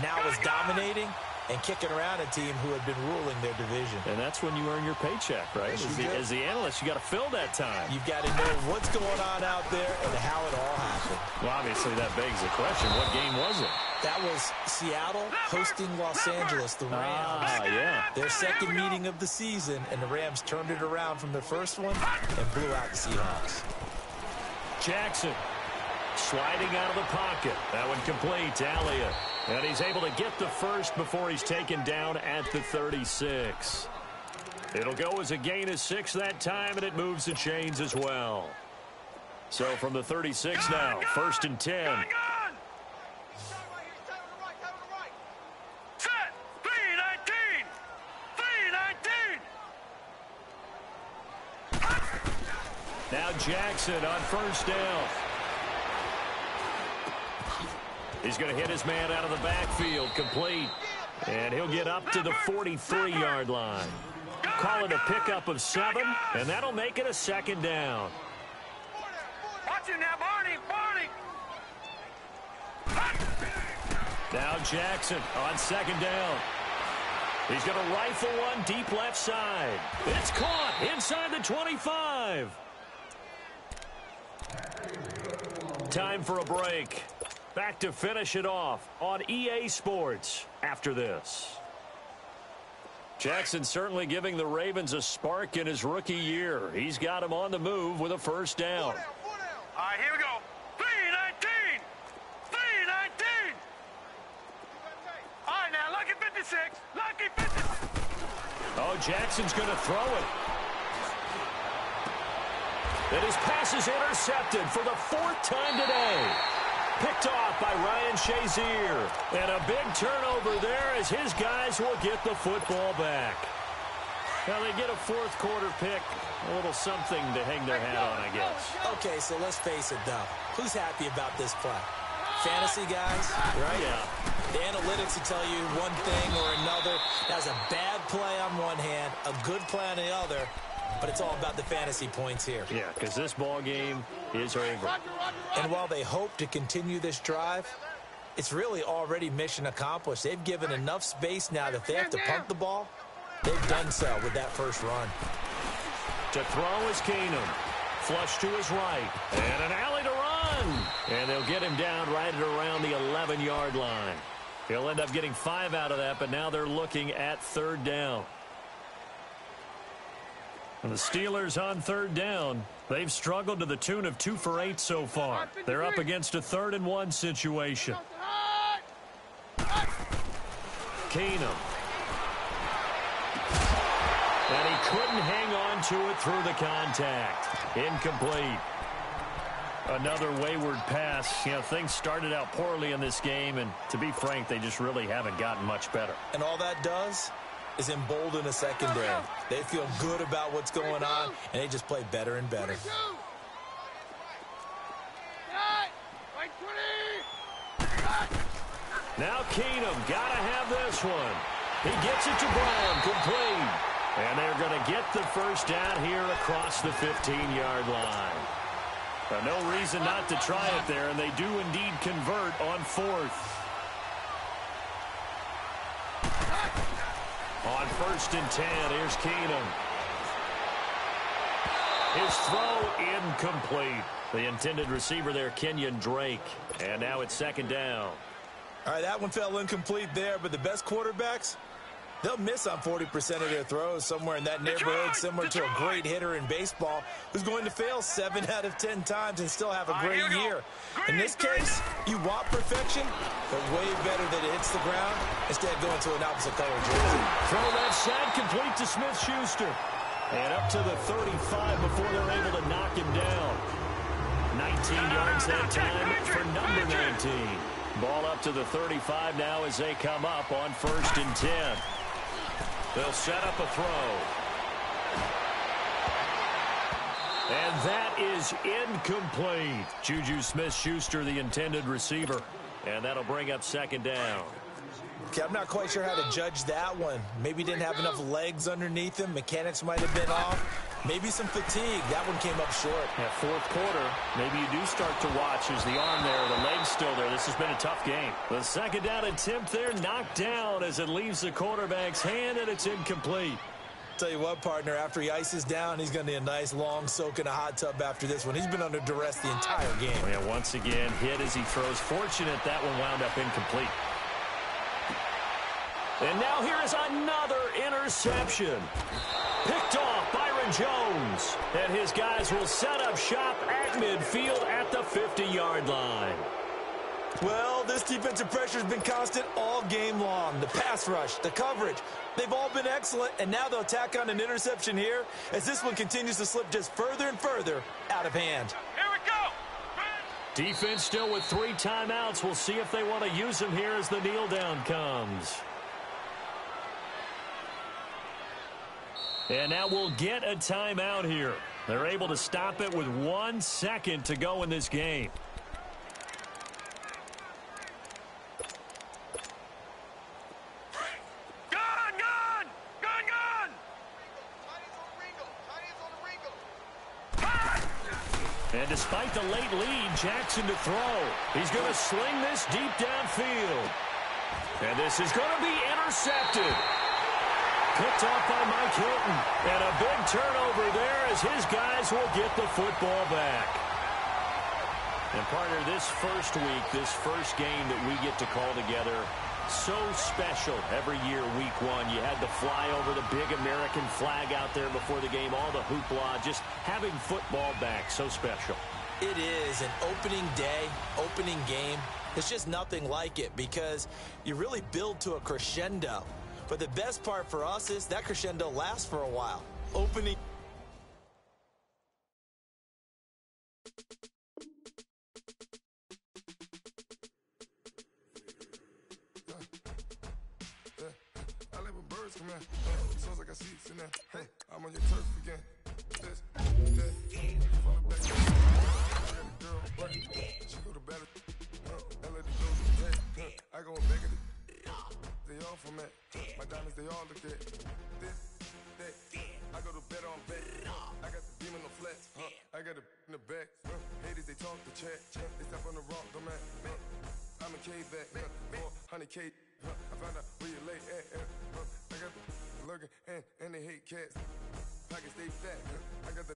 now is dominating and kicking around a team who had been ruling their division. And that's when you earn your paycheck, right? As the analyst, you got to fill that time. You've got to know what's going on out there and how it all happened. Well, obviously, that begs the question, what game was it? That was Seattle hosting Los Angeles, the Rams. Yeah. Their second meeting of the season, and the Rams turned it around from the first one and blew out the Seahawks. Jackson sliding out of the pocket. That one complete to Elliott. And he's able to get the first before he's taken down at the 36. It'll go as a gain of 6 that time, and it moves the chains as well. So from the 36 now, 1st and 10. Set, 319. 319. Now Jackson on 1st down. He's going to hit his man out of the backfield, complete. And he'll get up to the 43-yard line. Call it a pickup of 7, and that'll make it a 2nd down. Watch it now, Barney. Now Jackson on 2nd down. He's going to rifle one deep left side. It's caught inside the 25. Time for a break. Back to finish it off on EA Sports after this. Jackson certainly giving the Ravens a spark in his rookie year. He's got them on the move with a 1st down. All right, here we go. 319. 319. All right, now, lucky 56. Lucky 56. Oh, Jackson's going to throw it. And his pass is intercepted for the 4th time today. Picked off by Ryan Shazier. And a big turnover there as his guys will get the football back. Now they get a 4th quarter pick. A little something to hang their hat on, I guess. Okay, so let's face it, though. Who's happy about this play? Fantasy guys, right? Yeah. The analytics will tell you one thing or another. That's a bad play on one hand, a good play on the other. But it's all about the fantasy points here. Yeah, because this ball game is over. And while they hope to continue this drive, it's really already mission accomplished. They've given enough space now that if they have to punt the ball, they've done so with that first run. To throw is Keenum. Flush to his right. And an alley to run. And they'll get him down right at around the 11-yard line. He'll end up getting 5 out of that, but now they're looking at 3rd down. And the Steelers on 3rd down. They've struggled to the tune of 2 for 8 so far. They're up against a 3rd and 1 situation. Keenum. And he couldn't hang on to it through the contact. Incomplete. Another wayward pass. Things started out poorly in this game, and to be frank, they just really haven't gotten much better. And all that does is embolden a secondary. They feel good about what's going on, and they just play better and better. Now Keenum got to have this one. He gets it to Brown, complete. And they're going to get the 1st down here across the 15-yard line. No reason not to try it there, and they do indeed convert on 4th. On 1st and 10, here's Keenum. His throw incomplete. The intended receiver there, Kenyon Drake. And now it's 2nd down. All right, that one fell incomplete there, but the best quarterbacks, they'll miss on 40% of their throws, somewhere in that neighborhood, similar to a great hitter in baseball who's going to fail 7 out of 10 times and still have a great year. In this case, you want perfection, but way better that it hits the ground instead of going to an opposite color jersey. Throw left side, complete to Smith-Schuster. And up to the 35 before they're able to knock him down. 19 yards that time for number 19. Ball up to the 35 now as they come up on 1st and 10. They'll set up a throw. And that is incomplete. Juju Smith-Schuster, the intended receiver. And that'll bring up second down. Okay, I'm not quite sure how to judge that one. Maybe didn't have enough legs underneath him. Mechanics might have been off. Maybe some fatigue. That one came up short. At fourth quarter, maybe you do start to watch as the arm there, the leg's still there. This has been a tough game. The second down attempt there knocked down as it leaves the quarterback's hand, and it's incomplete. Tell you what, partner, after he ices down, he's going to need a nice long soak in a hot tub after this one. He's been under duress the entire game. Yeah, once again, hit as he throws. Fortunate that one wound up incomplete. And now here is another interception. Picked off Byron Jones. And his guys will set up shop at midfield at the 50-yard line. Well, this defensive pressure has been constant all game long. The pass rush, the coverage, they've all been excellent, and now they'll tack on an interception here as this one continues to slip just further and further out of hand. Here we go. Defense still with 3 timeouts. We'll see if they want to use them here as the kneel down comes. And now we'll get a timeout here. They're able to stop it with 1 second to go in this game. And despite the late lead, Jackson to throw. He's going to sling this deep downfield. And this is going to be intercepted. Picked off by Mike Hilton. And a big turnover there as his guys will get the football back. And partner, this first week, this first game that we get to call together, so special every year, week 1. You had the fly over the big American flag out there before the game, all the hoopla, just having football back, so special. It is an opening day, opening game. It's just nothing like it because you really build to a crescendo. But the best part for us is that crescendo lasts for a while. Opening. Come here. Sounds like I see it in there. Hey, I'm on your turf again. This, that, from the back. I got a girl, but she go to battle. I let it go to the back. I go back at it. They all from that. My diamonds, they all look at this, that. I go to bed on bed. I got the beam in the flats. I got it in the back. Haters, they talk the chat. They step on the rock, the man. I'm a K-back. 400K. I found out where you lay at. I got the lurking and they hate cats. Pockets stay fat. I got the